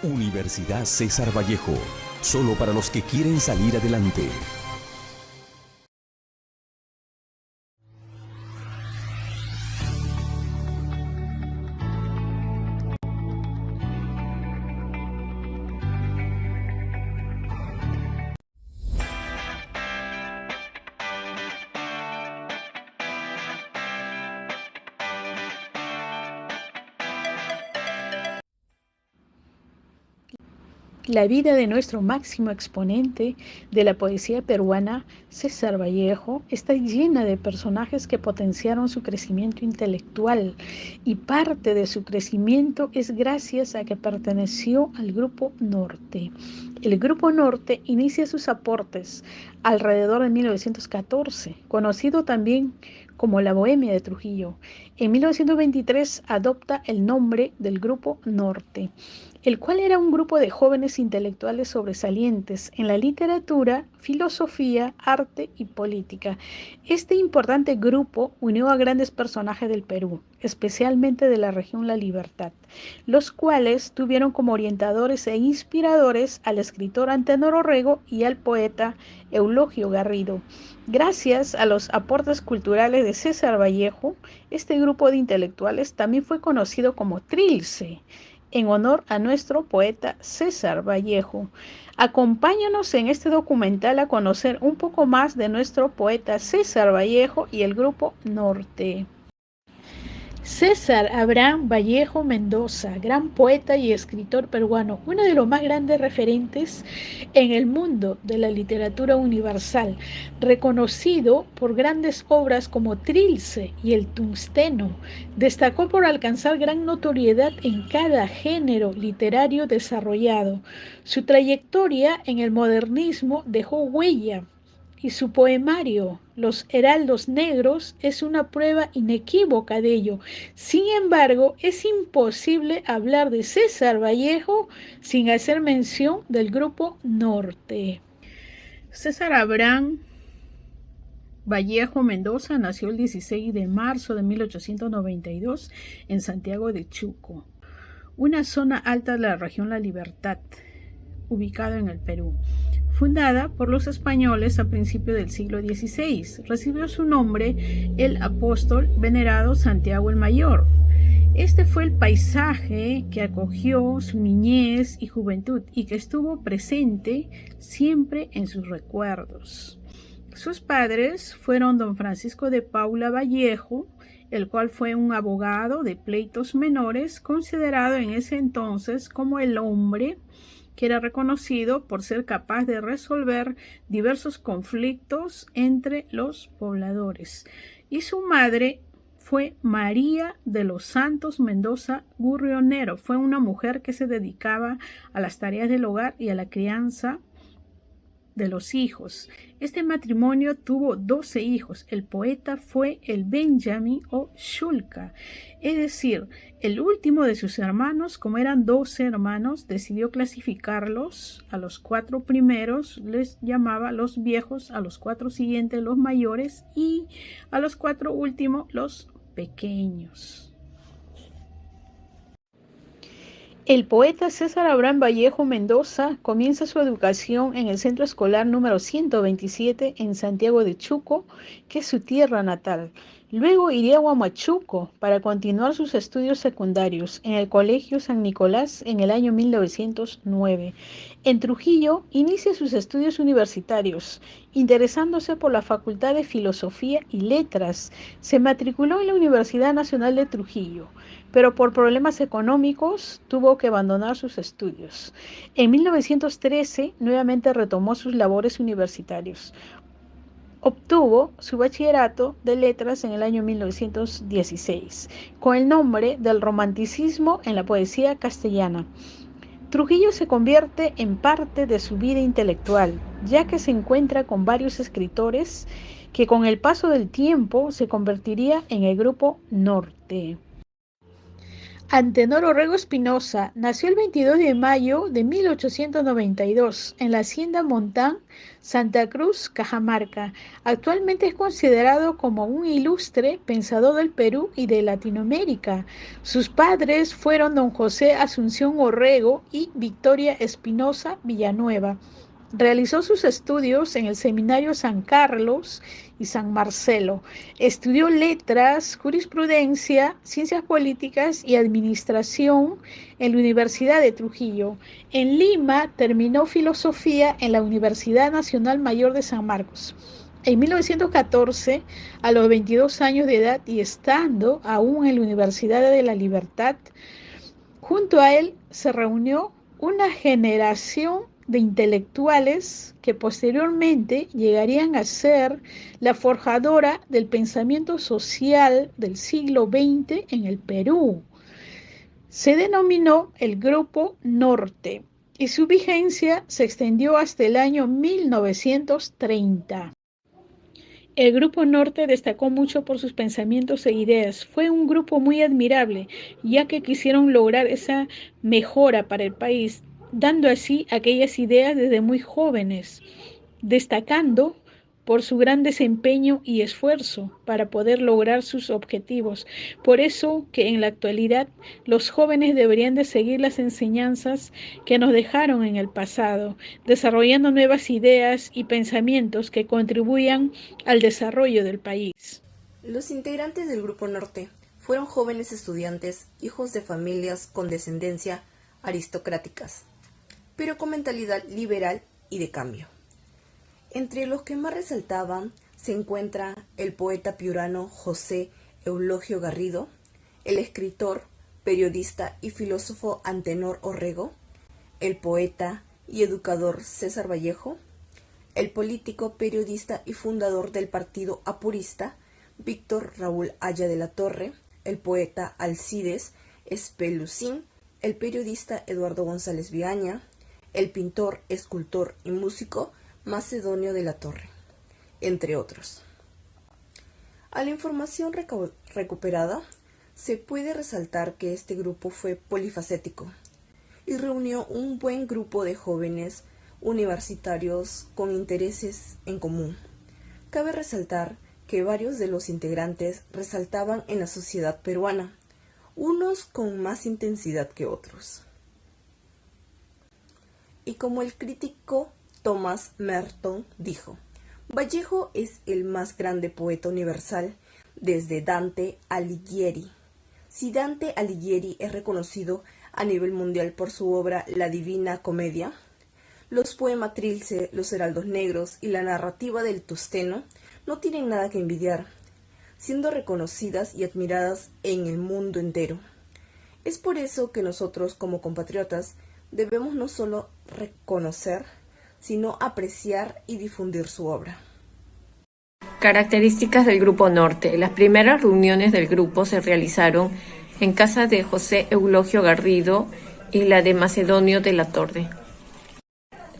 Universidad César Vallejo, solo para los que quieren salir adelante. La vida de nuestro máximo exponente de la poesía peruana, César Vallejo, está llena de personajes que potenciaron su crecimiento intelectual, y parte de su crecimiento es gracias a que perteneció al Grupo Norte. El Grupo Norte inicia sus aportes alrededor de 1914, conocido también como la Bohemia de Trujillo. En 1923 adopta el nombre del Grupo Norte, el cual era un grupo de jóvenes intelectuales sobresalientes en la literatura, filosofía, arte y política. Este importante grupo unió a grandes personajes del Perú, especialmente de la región La Libertad, los cuales tuvieron como orientadores e inspiradores al escritor Antenor Orrego y al poeta Eulogio Garrido. Gracias a los aportes culturales de César Vallejo, este grupo de intelectuales también fue conocido como Trilce, en honor a nuestro poeta César Vallejo. Acompáñanos en este documental a conocer un poco más de nuestro poeta César Vallejo y el Grupo Norte. César Abraham Vallejo Mendoza, gran poeta y escritor peruano, uno de los más grandes referentes en el mundo de la literatura universal, reconocido por grandes obras como Trilce y El Tungsteno. Destacó por alcanzar gran notoriedad en cada género literario desarrollado. Su trayectoria en el modernismo dejó huella, y su poemario, Los Heraldos Negros, es una prueba inequívoca de ello. Sin embargo, es imposible hablar de César Vallejo sin hacer mención del Grupo Norte. César Abraham Vallejo Mendoza nació el 16 de marzo de 1892 en Santiago de Chuco, una zona alta de la región La Libertad, ubicada en el Perú. Fundada por los españoles a principios del siglo XVI, recibió su nombre el apóstol venerado Santiago el Mayor. Este fue el paisaje que acogió su niñez y juventud y que estuvo presente siempre en sus recuerdos. Sus padres fueron don Francisco de Paula Vallejo, el cual fue un abogado de pleitos menores, considerado en ese entonces como el hombre que era reconocido por ser capaz de resolver diversos conflictos entre los pobladores. Y su madre fue María de los Santos Mendoza Gurrionero. Fue una mujer que se dedicaba a las tareas del hogar y a la crianza de los hijos. Este matrimonio tuvo 12 hijos. El poeta fue el Benjamin o Shulka, es decir, el último de sus hermanos. Como eran 12 hermanos, decidió clasificarlos. A los 4 primeros les llamaba los viejos, a los 4 siguientes los mayores y a los 4 últimos los pequeños. El poeta César Abraham Vallejo Mendoza comienza su educación en el centro escolar número 127 en Santiago de Chuco, que es su tierra natal. Luego iría a Huamachuco para continuar sus estudios secundarios en el Colegio San Nicolás en el año 1909. En Trujillo inicia sus estudios universitarios, interesándose por la Facultad de Filosofía y Letras. Se matriculó en la Universidad Nacional de Trujillo, pero por problemas económicos tuvo que abandonar sus estudios. En 1913 nuevamente retomó sus labores universitarios. Obtuvo su bachillerato de letras en el año 1916, con el nombre del romanticismo en la poesía castellana. Trujillo se convierte en parte de su vida intelectual, ya que se encuentra con varios escritores que con el paso del tiempo se convertiría en el Grupo Norte. Antenor Orrego Espinosa nació el 22 de mayo de 1892 en la hacienda Montán, Santa Cruz, Cajamarca. Actualmente es considerado como un ilustre pensador del Perú y de Latinoamérica. Sus padres fueron don José Asunción Orrego y Victoria Espinosa Villanueva. Realizó sus estudios en el Seminario San Carlos y San Marcelo. Estudió letras, jurisprudencia, ciencias políticas y administración en la Universidad de Trujillo. En Lima terminó filosofía en la Universidad Nacional Mayor de San Marcos. En 1914, a los 22 años de edad y estando aún en la Universidad de la Libertad, junto a él se reunió una generación de intelectuales que posteriormente llegarían a ser la forjadora del pensamiento social del siglo XX en el Perú. Se denominó el Grupo Norte y su vigencia se extendió hasta el año 1930. El Grupo Norte destacó mucho por sus pensamientos e ideas. Fue un grupo muy admirable, ya que quisieron lograr esa mejora para el país, dando así aquellas ideas desde muy jóvenes, destacando por su gran desempeño y esfuerzo para poder lograr sus objetivos. Por eso que en la actualidad los jóvenes deberían de seguir las enseñanzas que nos dejaron en el pasado, desarrollando nuevas ideas y pensamientos que contribuyan al desarrollo del país. Los integrantes del Grupo Norte fueron jóvenes estudiantes, hijos de familias con descendencia aristocráticas, pero con mentalidad liberal y de cambio. Entre los que más resaltaban se encuentra el poeta piurano José Eulogio Garrido, el escritor, periodista y filósofo Antenor Orrego, el poeta y educador César Vallejo, el político, periodista y fundador del Partido Apurista Víctor Raúl Haya de la Torre, el poeta Alcides Espelucín, el periodista Eduardo González Viaña, el pintor, escultor y músico Macedonio de la Torre, entre otros. A la información recuperada, se puede resaltar que este grupo fue polifacético y reunió un buen grupo de jóvenes universitarios con intereses en común. Cabe resaltar que varios de los integrantes resaltaban en la sociedad peruana, unos con más intensidad que otros. Y como el crítico Thomas Merton dijo, Vallejo es el más grande poeta universal desde Dante Alighieri. Si Dante Alighieri es reconocido a nivel mundial por su obra La Divina Comedia, los poemas Trilce, Los Heraldos Negros y la narrativa del Tusteno no tienen nada que envidiar, siendo reconocidas y admiradas en el mundo entero. Es por eso que nosotros como compatriotas debemos no solo reconocer, sino apreciar y difundir su obra. Características del Grupo Norte. Las primeras reuniones del grupo se realizaron en casa de José Eulogio Garrido y la de Macedonio de la Torre.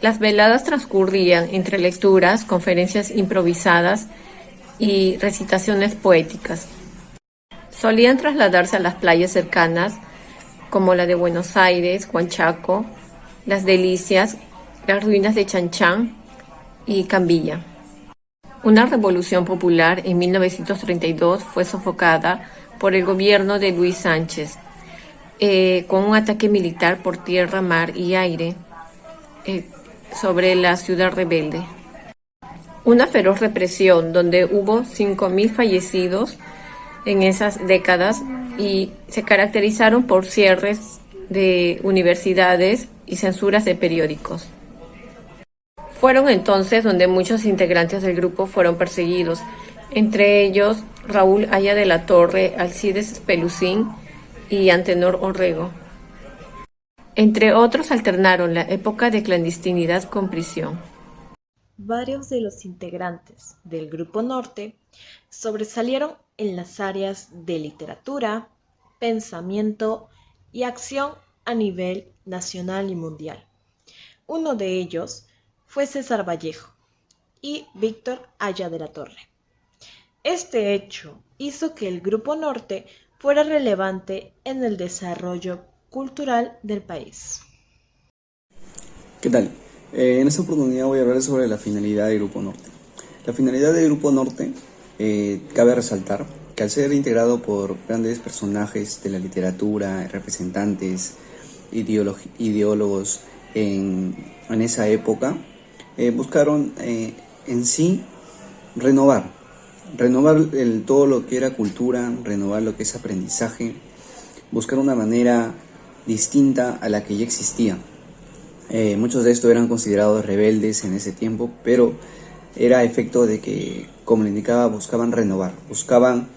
Las veladas transcurrían entre lecturas, conferencias improvisadas y recitaciones poéticas. Solían trasladarse a las playas cercanas, como la de Buenos Aires, Huanchaco, Las Delicias, las ruinas de Chanchán y Cambilla. Una revolución popular en 1932 fue sofocada por el gobierno de Luis Sánchez, con un ataque militar por tierra, mar y aire sobre la ciudad rebelde. Una feroz represión donde hubo 5.000 fallecidos en esas décadas y se caracterizaron por cierres de universidades y censuras de periódicos. Fueron entonces donde muchos integrantes del grupo fueron perseguidos, entre ellos Raúl Haya de la Torre, Alcides Espelucín y Antenor Orrego. Entre otros alternaron la época de clandestinidad con prisión. Varios de los integrantes del Grupo Norte sobresalieron en las áreas de literatura, pensamiento y acción a nivel nacional y mundial. Uno de ellos fue César Vallejo y Víctor Haya de la Torre. Este hecho hizo que el Grupo Norte fuera relevante en el desarrollo cultural del país. ¿Qué tal? En esta oportunidad voy a hablar sobre la finalidad del Grupo Norte. La finalidad del Grupo Norte, cabe resaltar que al ser integrado por grandes personajes de la literatura, representantes, ideólogos en esa época, buscaron en sí renovar todo lo que era cultura, renovar lo que es aprendizaje, buscar una manera distinta a la que ya existía. Muchos de estos eran considerados rebeldes en ese tiempo, pero era efecto de que, como le indicaba, buscaban renovar, buscaban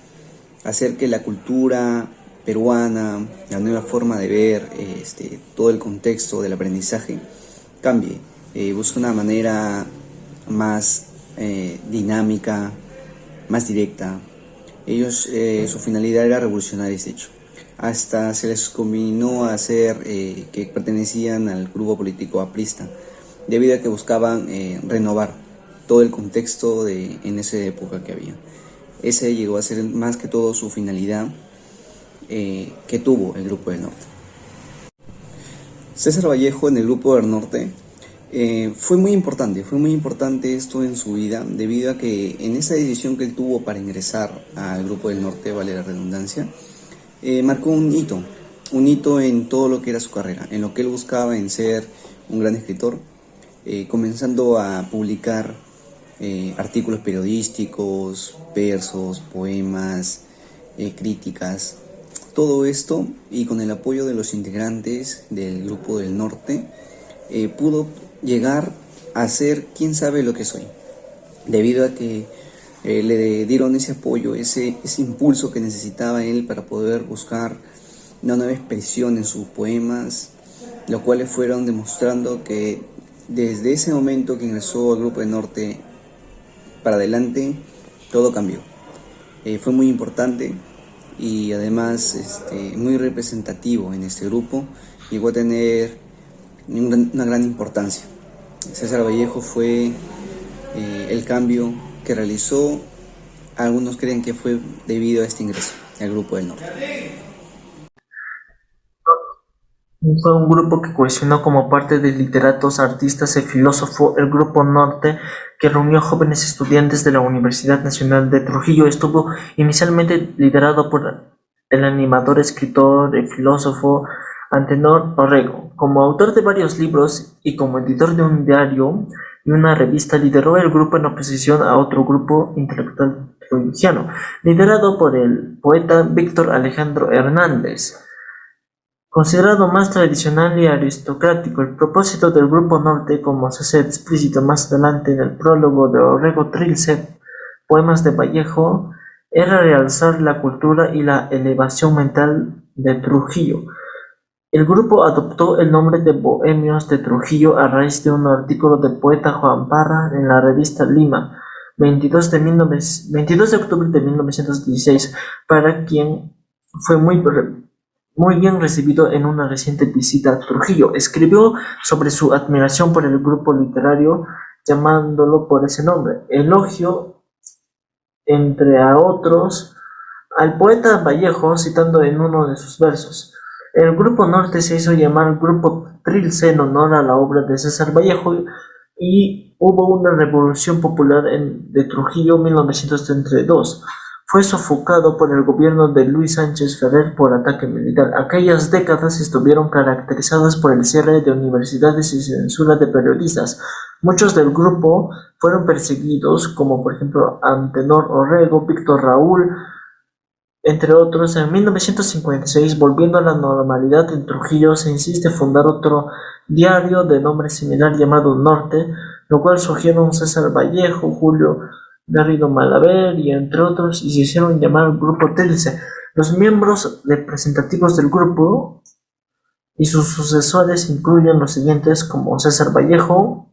hacer que la cultura peruana, la nueva forma de ver, todo el contexto del aprendizaje cambie, busca una manera más dinámica, más directa. Ellos, su finalidad era revolucionar este hecho. Hasta se les combinó a hacer que pertenecían al grupo político aprista, debido a que buscaban renovar todo el contexto en esa época que había. Ese llegó a ser más que todo su finalidad que tuvo el Grupo del Norte. César Vallejo en el Grupo del Norte fue muy importante esto en su vida, debido a que en esa decisión que él tuvo para ingresar al Grupo del Norte, vale la redundancia, marcó un hito en todo lo que era su carrera, en lo que él buscaba en ser un gran escritor, comenzando a publicar artículos periodísticos, versos, poemas, críticas, todo esto, y con el apoyo de los integrantes del Grupo del Norte, pudo llegar a ser quien sabe lo que soy, debido a que le dieron ese apoyo, ese impulso que necesitaba él para poder buscar una nueva expresión en sus poemas, los cuales fueron demostrando que desde ese momento que ingresó al Grupo del Norte para adelante, todo cambió. Fue muy importante y además muy representativo en este grupo, llegó a tener una gran importancia. César Vallejo fue el cambio que realizó. Algunos creen que fue debido a este ingreso al Grupo del Norte. Fue un grupo que cohesionó como parte de literatos, artistas y filósofos el Grupo Norte, que reunió jóvenes estudiantes de la Universidad Nacional de Trujillo. Estuvo inicialmente liderado por el animador, escritor y filósofo Antenor Orrego. Como autor de varios libros y como editor de un diario y una revista, lideró el grupo en oposición a otro grupo intelectual trujillanos, liderado por el poeta Víctor Alejandro Hernández. Considerado más tradicional y aristocrático, el propósito del Grupo Norte, como se hace explícito más adelante en el prólogo de Orrego Trilce, Poemas de Vallejo, era realzar la cultura y la elevación mental de Trujillo. El grupo adoptó el nombre de Bohemios de Trujillo a raíz de un artículo del poeta Juan Parra en la revista Lima, 22 de octubre de 1916, para quien fue muy bien recibido en una reciente visita a Trujillo. Escribió sobre su admiración por el grupo literario, llamándolo por ese nombre. Elogio, entre a otros, al poeta Vallejo, citando en uno de sus versos: el Grupo Norte se hizo llamar Grupo Trilce en honor a la obra de César Vallejo, y hubo una revolución popular de Trujillo en 1932. Fue sofocado por el gobierno de Luis Sánchez Ferrer por ataque militar. Aquellas décadas estuvieron caracterizadas por el cierre de universidades y censura de periodistas. Muchos del grupo fueron perseguidos, como por ejemplo Antenor Orrego, Víctor Raúl, entre otros. En 1956, volviendo a la normalidad en Trujillo, se insiste en fundar otro diario de nombre similar llamado Norte, lo cual surgieron César Vallejo, Julio Garrido Malaver y entre otros, y se hicieron llamar Grupo Trilce. Los miembros representativos del grupo y sus sucesores incluyen los siguientes, como César Vallejo,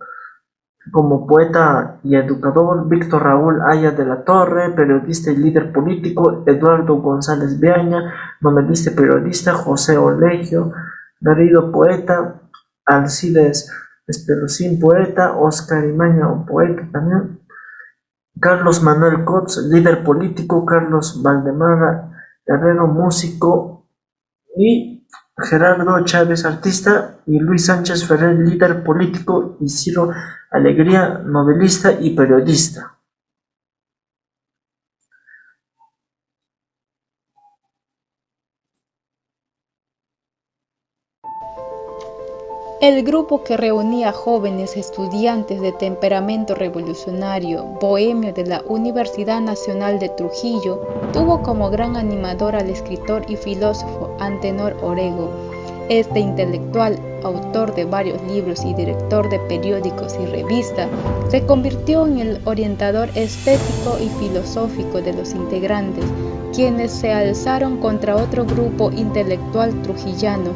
como poeta y educador; Víctor Raúl Aya de la Torre, periodista y líder político; Eduardo González Viaña, novelista y periodista; José Olegio Garrido, poeta; Alcides Espelosín, poeta; Oscar Imaña, poeta también; Carlos Manuel Cotz, líder político; Carlos Valdemar Herrero, músico, y Gerardo Chávez, artista, y Luis Sánchez Ferrer, líder político, y Ciro Alegría, novelista y periodista. El grupo, que reunía jóvenes estudiantes de temperamento revolucionario, bohemio de la Universidad Nacional de Trujillo, tuvo como gran animador al escritor y filósofo Antenor Orrego. Este intelectual, autor de varios libros y director de periódicos y revistas, se convirtió en el orientador estético y filosófico de los integrantes, quienes se alzaron contra otro grupo intelectual trujillano,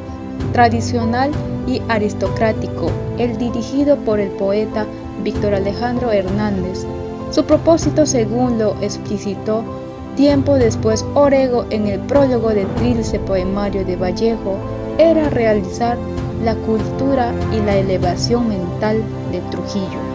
tradicional y aristocrático, el dirigido por el poeta Víctor Alejandro Hernández. Su propósito, según lo explicitó tiempo después Orrego en el prólogo del trilce poemario de Vallejo, era realizar la cultura y la elevación mental de Trujillo.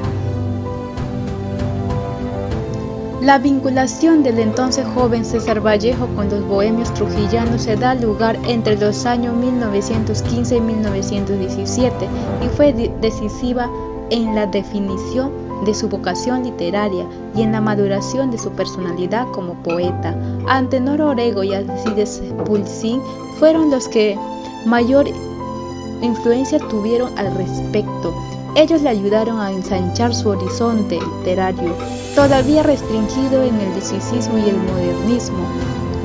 La vinculación del entonces joven César Vallejo con los bohemios trujillanos se da lugar entre los años 1915 y 1917 y fue decisiva en la definición de su vocación literaria y en la maduración de su personalidad como poeta. Antenor Orrego y Alcides Pulsín fueron los que mayor influencia tuvieron al respecto. Ellos le ayudaron a ensanchar su horizonte literario, todavía restringido en el clasicismo y el modernismo.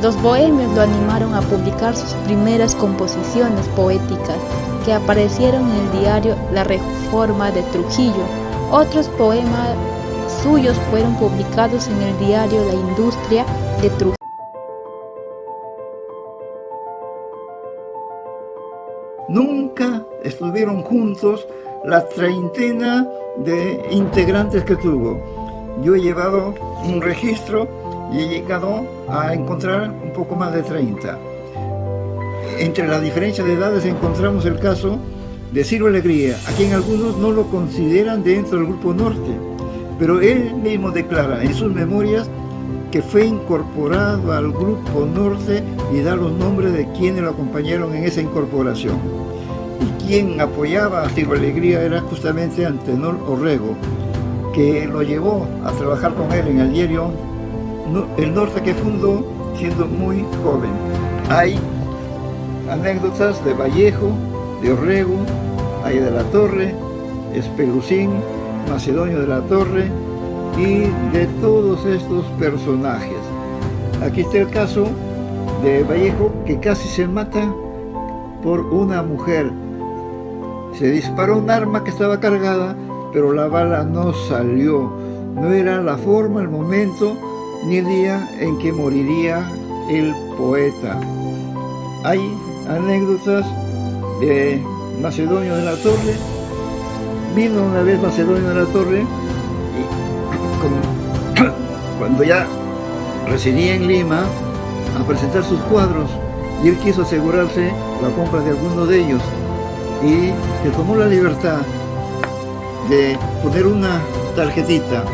Los bohemios lo animaron a publicar sus primeras composiciones poéticas, que aparecieron en el diario La Reforma de Trujillo. Otros poemas suyos fueron publicados en el diario La Industria de Trujillo. Nunca estuvieron juntos la treintena de integrantes que tuvo. Yo he llevado un registro y he llegado a encontrar un poco más de 30. Entre la diferencia de edades encontramos el caso de Ciro Alegría, a quien algunos no lo consideran dentro del Grupo Norte, pero él mismo declara en sus memorias que fue incorporado al Grupo Norte y da los nombres de quienes lo acompañaron en esa incorporación. Y quien apoyaba a Ciro Alegría era justamente Antenor Orrego, que lo llevó a trabajar con él en el diario El Norte, que fundó siendo muy joven. Hay anécdotas de Vallejo, de Orrego, hay de la Torre, Espelucín, Macedonio de la Torre y de todos estos personajes. Aquí está el caso de Vallejo, que casi se mata por una mujer. Se disparó un arma que estaba cargada, pero la bala no salió. No era la forma, el momento, ni el día en que moriría el poeta. Hay anécdotas de Macedonio de la Torre. Vino una vez Macedonio de la Torre y cuando ya residía en Lima a presentar sus cuadros, y él quiso asegurarse la compra de alguno de ellos y se tomó la libertad de poner una tarjetita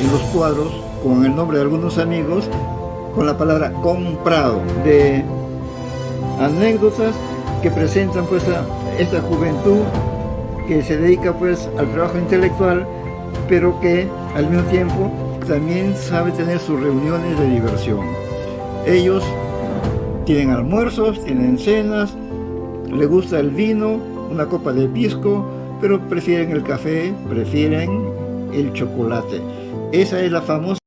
en los cuadros con el nombre de algunos amigos con la palabra comprado, de anécdotas que presentan pues a esta juventud que se dedica pues al trabajo intelectual, pero que al mismo tiempo también sabe tener sus reuniones de diversión. Ellos tienen almuerzos, tienen cenas, les gusta el vino, una copa de pisco, pero prefieren el café, prefieren el chocolate. Esa es la famosa